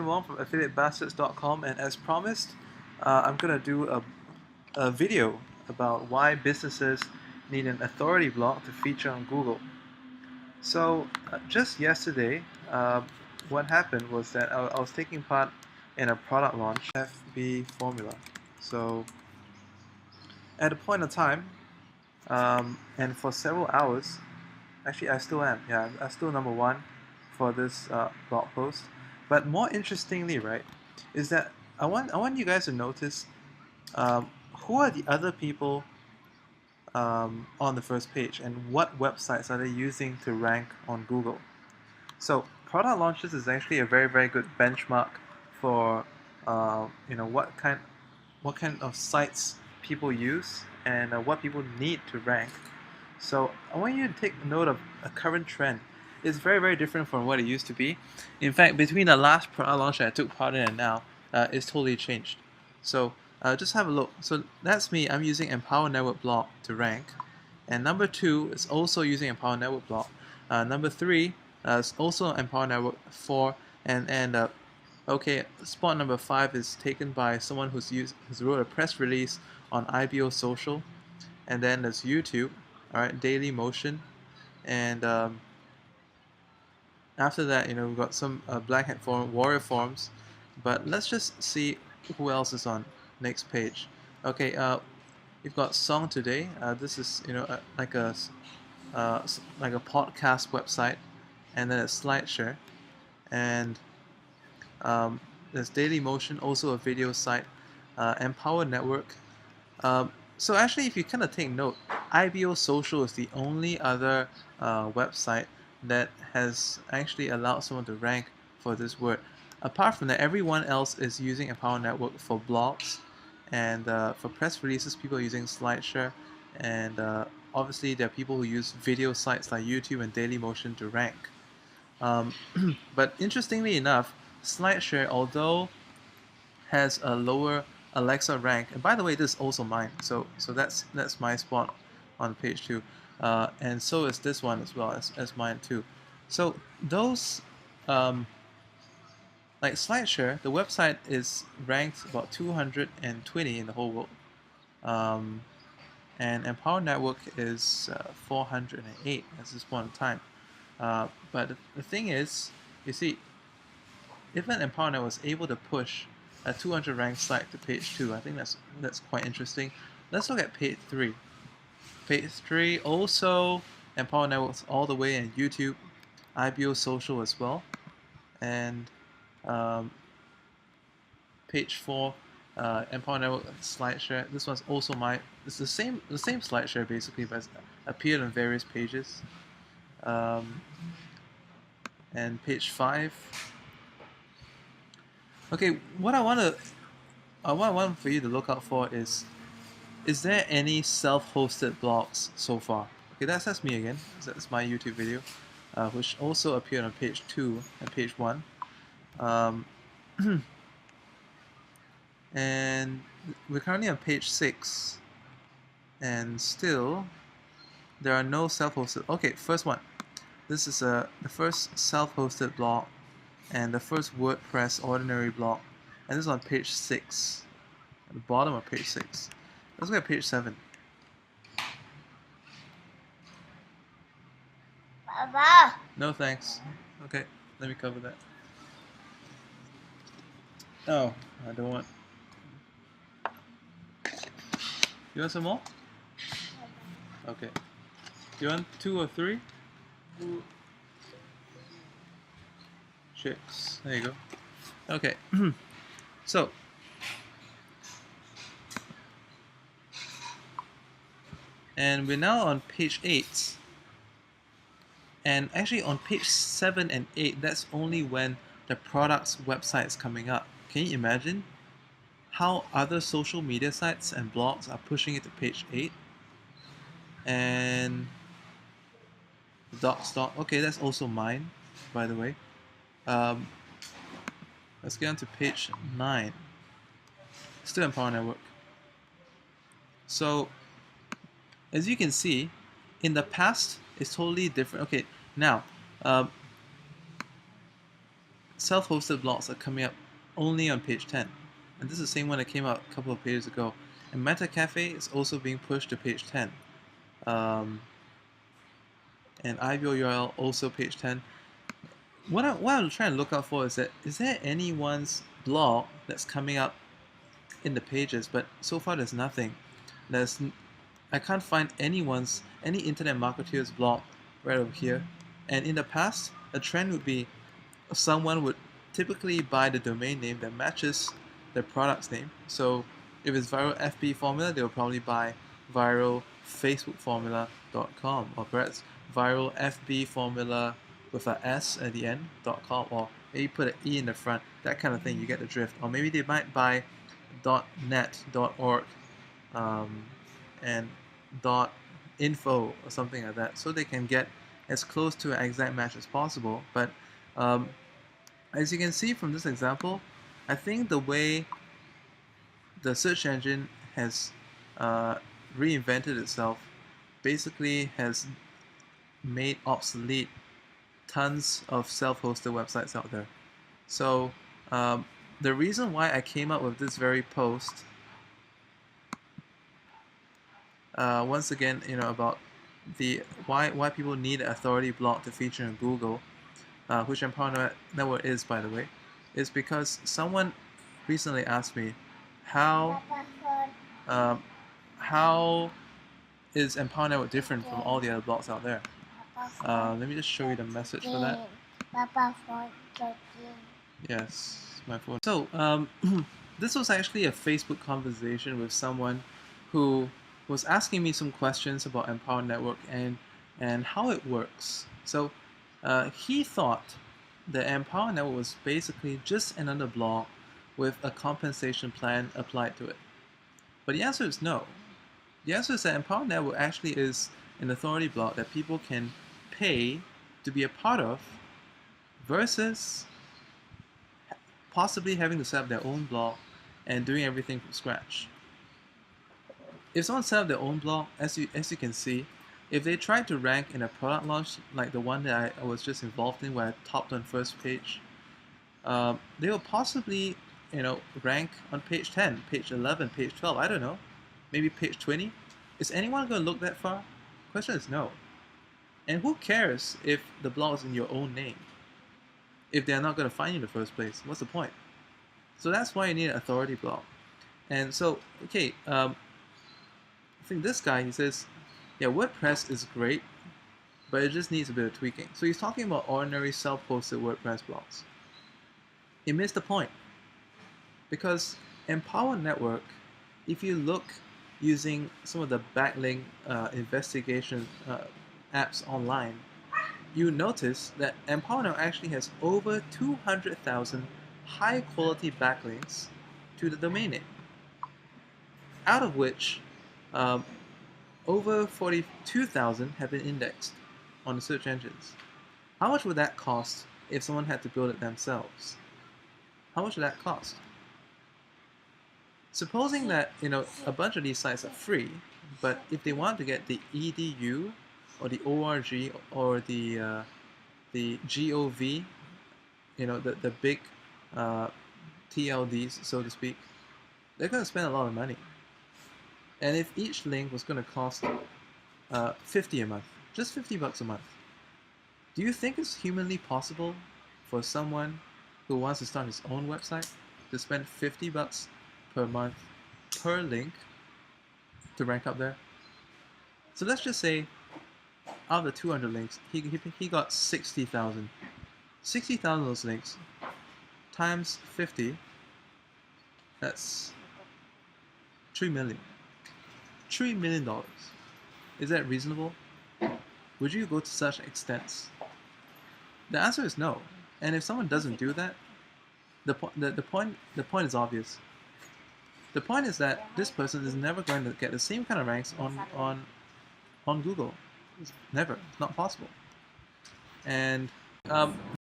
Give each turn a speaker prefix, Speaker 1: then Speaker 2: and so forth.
Speaker 1: Wong from affiliatebastards.com, and as promised, I'm gonna do a video about why businesses need an authority blog to feature on Google. So just yesterday, what happened was that I was taking part in a product launch, FB formula. So at a point of time, and for several hours, actually I still am. Yeah, I'm still number one for this blog post. But more interestingly, right, is that I want you guys to notice who are the other people on the first page and what websites are they using to rank on Google. So product launches is actually a very good benchmark for what kind of sites people use and what people need to rank. So I want you to take note of a current trend. It's very different from what it used to be. In fact, between the last product launch I took part in and now, it's totally changed. So just have a look. So that's me. I'm using Empower Network Blog to rank. And number 2 is also using Empower Network Blog. Number 3 is also Empower Network 4. Okay, spot number 5 is taken by someone who's wrote a press release on IBO Social. And then there's YouTube. Alright, Daily Motion, and after that, we've got some Black Hat Forum, Warrior Forums, but let's just see who else is on next page. Okay, we've got Song Today. This is like a podcast website, and then it's SlideShare, and there's Daily Motion, also a video site, Empower Network. So actually, if you kind of take note, IBO Social is the only other website that has actually allowed someone to rank for this word. Apart from that, everyone else is using Empower Network for blogs, and for press releases, people are using SlideShare, and obviously there are people who use video sites like YouTube and Dailymotion to rank. But interestingly enough, SlideShare, although has a lower Alexa rank, and by the way, this is also mine. So that's my spot on page 2, and so is this one as well as mine too. So those like SlideShare, the website is ranked about 220 in the whole world, and Empower Network is 408 at this point in time. But the thing is, you see, even Empower Network was able to push a 200 ranked site to page 2. I think that's quite interesting. Let's look at page 3. Page 3 also Empower Networks all the way in YouTube, IBO Social as well, and page 4 Empower Network SlideShare. This one's also it's the same SlideShare basically, but it's appeared on various pages. And page 5. Okay, what I want for you to look out for is there any self-hosted blogs so far? Okay, that's me again. That's my YouTube video, which also appeared on page 2 and page 1. And we're currently on page 6, and still there are no self-hosted. Okay, first one. This is the first self-hosted blog and the first WordPress ordinary blog, and this is on page 6, at the bottom of page 6. Let's look at page 7.
Speaker 2: Papa.
Speaker 1: No thanks. Okay, let me cover that. Oh, I don't want. You want some more? Okay. You want 2 or 3? 6. There you go. Okay. So and we're now on page 8, and actually on page 7 and 8, that's only when the product's website is coming up. Can you imagine how other social media sites and blogs are pushing it to page 8? And Doc, okay, that's also mine, by the way. Let's get on to page 9. Still Empower Network. So as you can see, in the past it's totally different. Okay, now self-hosted blogs are coming up only on page 10. And this is the same one that came out a couple of pages ago. And Meta Cafe is also being pushed to page 10. And IBO URL also page 10. What I'm trying to look out for is that, is there anyone's blog that's coming up in the pages? But so far there's nothing. I can't find any internet marketeer's blog right over here. And in the past, a trend would be someone would typically buy the domain name that matches their product's name. So if it's viral FB formula, they'll probably buy viralfacebookformula.com, or perhaps viral FB formula with a S at the end.com, or maybe put an E in the front, that kind of thing. You get the drift. Or maybe they might buy .net, .org, and .info or something like that, so they can get as close to an exact match as possible. But as you can see from this example, I think the way the search engine has reinvented itself basically has made obsolete tons of self-hosted websites out there. So the reason why I came up with this very post, once again, about the why people need an authority blog to feature in Google, which Empower Network is, by the way, is because someone recently asked me how is Empower Network different from all the other blogs out there. Let me just show you the message for that. Yes, my phone. So this was actually a Facebook conversation with someone who was asking me some questions about Empower Network and how it works. So he thought that Empower Network was basically just another blog with a compensation plan applied to it. But the answer is no. The answer is that Empower Network actually is an authority blog that people can pay to be a part of, versus possibly having to set up their own blog and doing everything from scratch. If someone set up their own blog, as you can see, if they tried to rank in a product launch like the one that I was just involved in, where I topped on first page, they will possibly rank on page 10, page 11, page 12, I don't know, maybe page 20. Is anyone going to look that far? The question is no. And who cares if the blog is in your own name? If they're not going to find you in the first place, what's the point? So that's why you need an authority blog. And so, okay, I think this guy, he says, yeah, WordPress is great, but it just needs a bit of tweaking. So he's talking about ordinary self-hosted WordPress blogs. He missed the point. Because Empower Network, if you look using some of the backlink investigation apps online, you notice that Empower Network actually has over 200,000 high-quality backlinks to the domain name, out of which over 42,000 have been indexed on the search engines. How much would that cost if someone had to build it themselves? How much would that cost? Supposing that a bunch of these sites are free, but if they want to get the edu or the org or the gov, the big TLDs, so to speak, they're going to spend a lot of money. And if each link was going to cost $50 a month, just $50 a month, do you think it's humanly possible for someone who wants to start his own website to spend $50 per month per link to rank up there? So let's just say out of the 200 links, he got 60,000. 60,000 of those links times 50, that's $3 million. $3 million. Is that reasonable? Would you go to such extents? The answer is no. And if someone doesn't do that, the point is obvious. The point is that this person is never going to get the same kind of ranks on Google. It's never. It's not possible. And